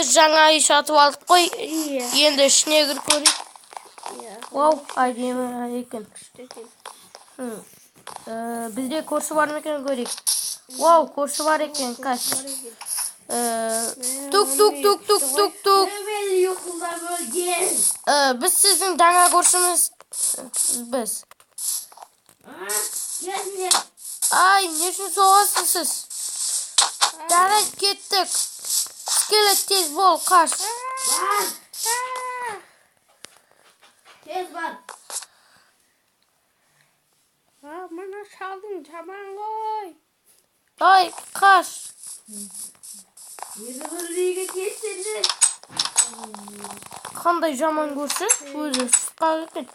Biz жаңа үй сатып алдық қой. Iya. Енді ішіне кіріп көрейік. Iya. Вау, әдемі екен. Бізде көрші бар ма екен көрейік. Вау, көрші бар екен, каш. Тук. Біз сіздің жаңа көршіміз. Біз. Ай, не үшін соғасыз сіз? Жарайды, кеттік. Скелет тез бол, қаш. Tez var. Bana çaldın çaban koy. Ай, қаш. Yüzümü geçirdi. Қандай жаман көрші? Өзі шыққа екен.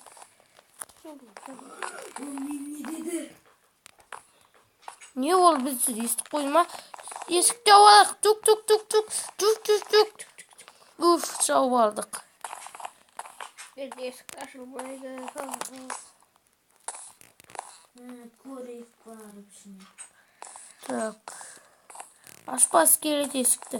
Не ол біз естіп қойма? Есікті жауып алдық. Тук. Уф, жауып алдық. Есік ашылмайды. Көрейік барып şimdi. Так. Ашпас келеді есікті.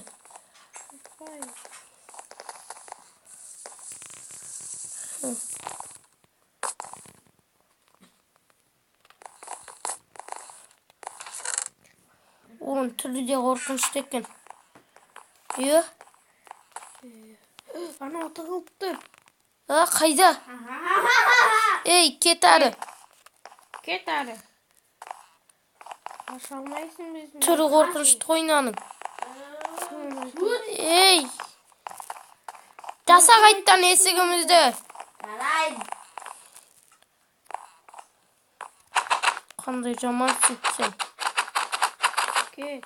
Оның түрі де қорқынышты екен. Иә? Ана тығылып тұр. Қайда? Ей, кет әрі. Кет әрі. Аша алмайсың біздің. Түрі қорқынышты қойнаның. Ей! Жаса қайттан есігімізді. Қандай жамансың сен. Кет.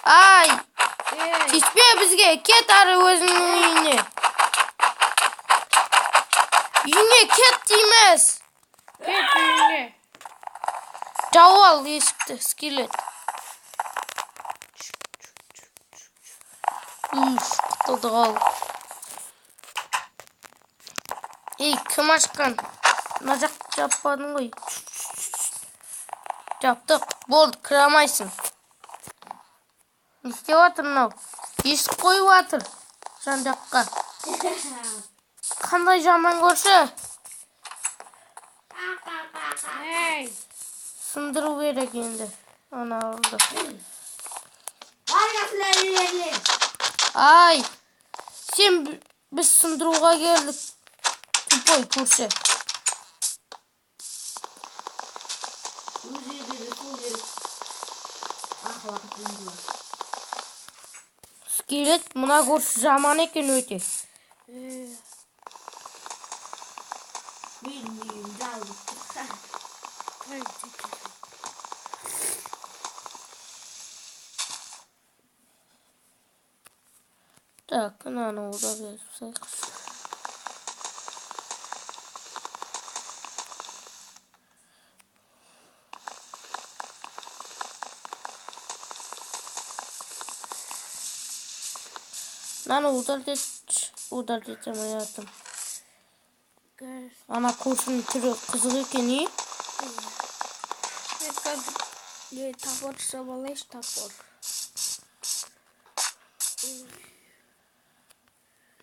Ай! Тиспе бізге, кет әрі өзінің үйіне. Үйіне кет дейміз. Кет үйіне. Жауып ал есікті, скелет. Құтылдық ал. Ей, кім ашқан? Мына жақты жаппадың ғой. Жаптық, болды, кіре алмайсың. Не істеп жатыр мынау? Есік қойып жатыр жан жаққа. Қандай жаман көрші? Сындыру керек енді. Ана алды. Ай! Сен біз сындыруға келдік. Тупой көрші. Скелет, мына көрші жаман екен өте. Bilmiyorum, çaldık. Так, мынаны да беріп тастайық. Мынаны удар дете алмайатым. Ана көршінің түрі қызық екен, е? Тапор сабалайш, тапор.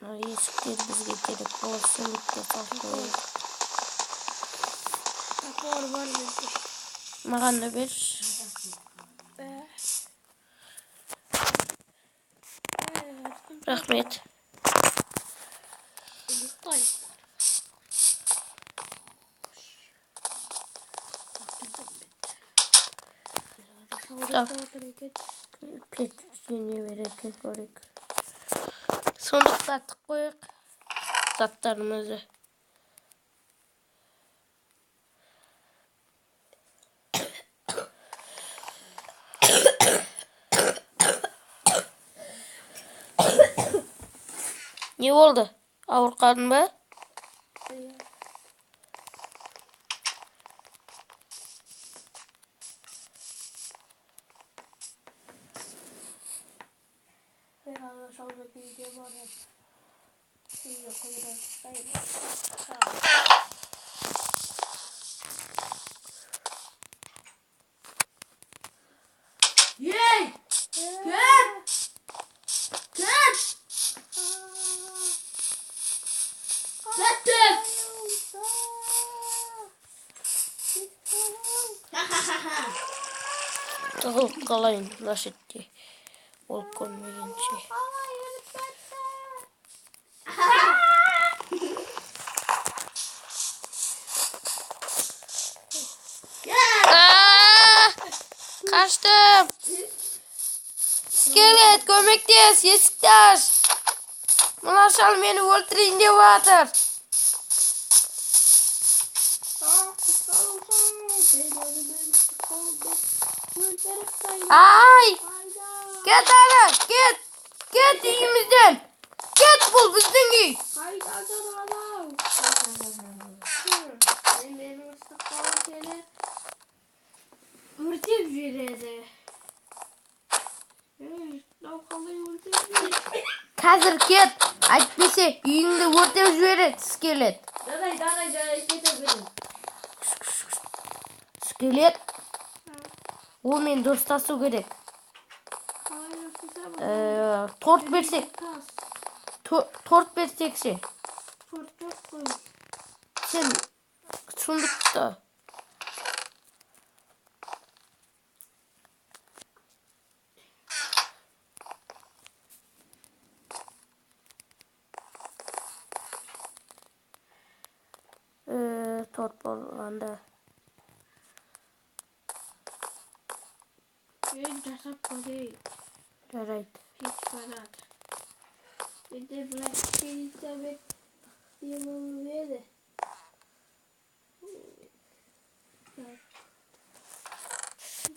Есіктер бізге керек болады, сөйлікте салып. Тапор бар бізде. Маған да бер. Рахмет. Так. Кеткенге берекен көрейік. Сондық саттық қойық. Заттарымызды. Не болды? Ауырқадың ба? Yey! Gel! қылып қалайын лашетте. Ол көрмегенше. Kaçtım. İskelet kömektes, esikti aç. Mulaşal beni öldüreyim de batır. Ay! Git ana, git. Git iyimizden. Git bul bizden giy. Örtüp jüredi. Қазір кет. Айтпесе үйіңді өртеп жібереді скелет. Данай, кете берем. Скелет. Ол мен достасу керек. Торт берсек. Торт берсек ше. Сен сундукта. Торт болғанда. Жасап көрейік. Жарайды. Hiç barat. Bir de Black Elizabeth yılını verdi.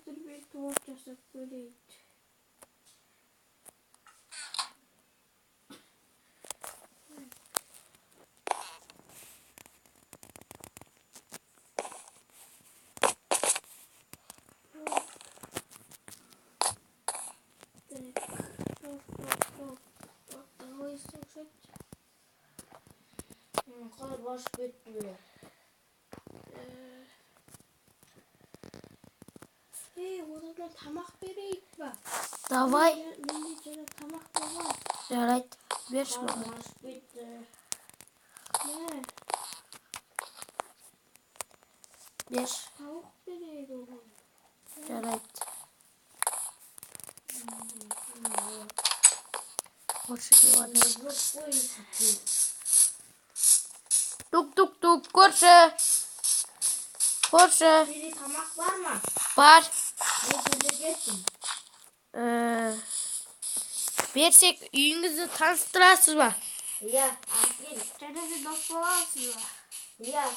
Dur bir tuhaf жасап көрейік. Kalır baş bitmiyor. Hey, odadan tamak vereyik bak. Давай. Bende cana tamak da var. Жарайды. Берші Kalır маған. baş bitti. Ne? Бер. Tavuk vereyik oğlum. Жарайды. Көрші деп жатыр. Zıp koyun. Тук-тук-тук. Көрші. Көрші. Biri tamak var mı? Бар. Ne geçsin? Берсек үйіңізді таныстырасыз ба? Ya, aferin. Cana bir dost bolarsın var. Ya. Ya.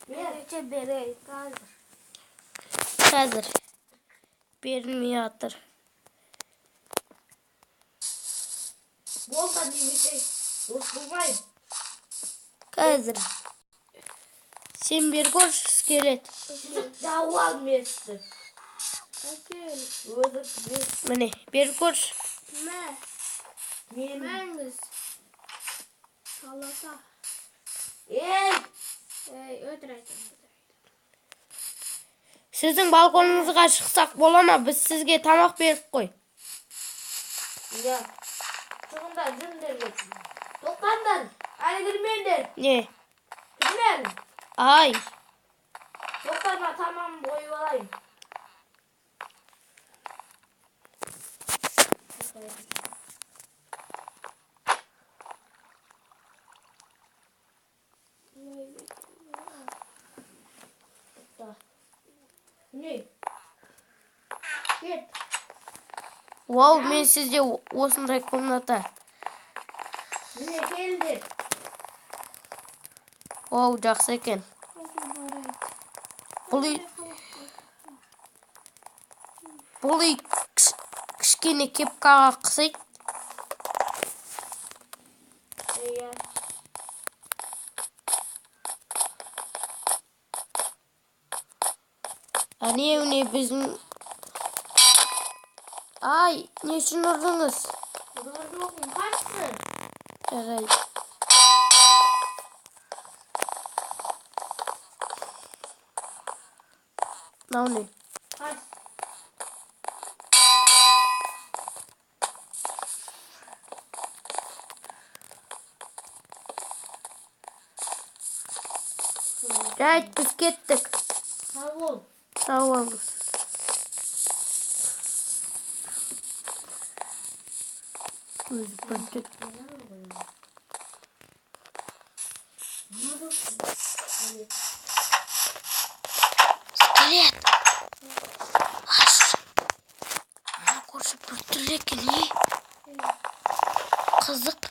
Verece vereyik hazır. Қазір. Берілмей жатыр. Volkan diye bir şey. Dost bulmayın. Қазір. Сен бер көрші скелет. Davu almıyorsun. Bakın. Öldük. Міне, бер көрші. Ne? Benim. Mengiz. Salata. Ey. Öldüreceğim. Сіздің балконыңызға шықсақ бола ма? Біз сізге тамақ беріп қой. Ya. Şundan cümleler. Toplandan. Hadi girmeyin. Не? Girmeyin. Ай. Toplanma tamam boyu alayım. Ne? Git. Вау, мен сізде осындай комната. Ne geldi? Вау, жақсы екен. Бұл үй кішкене кепкаға қысайды. Ya. Әне біздің... Ай, не үшін ұрдыңыз? Burada okuyun. Kaçtı? Жарайды. Мынау не? Kaç. Жарайды, біз кеттік. Sağ ol. Sağ ol. Özü paket. İskelet. Aş. Ana koşup pırtırıyor ki ne? Kızık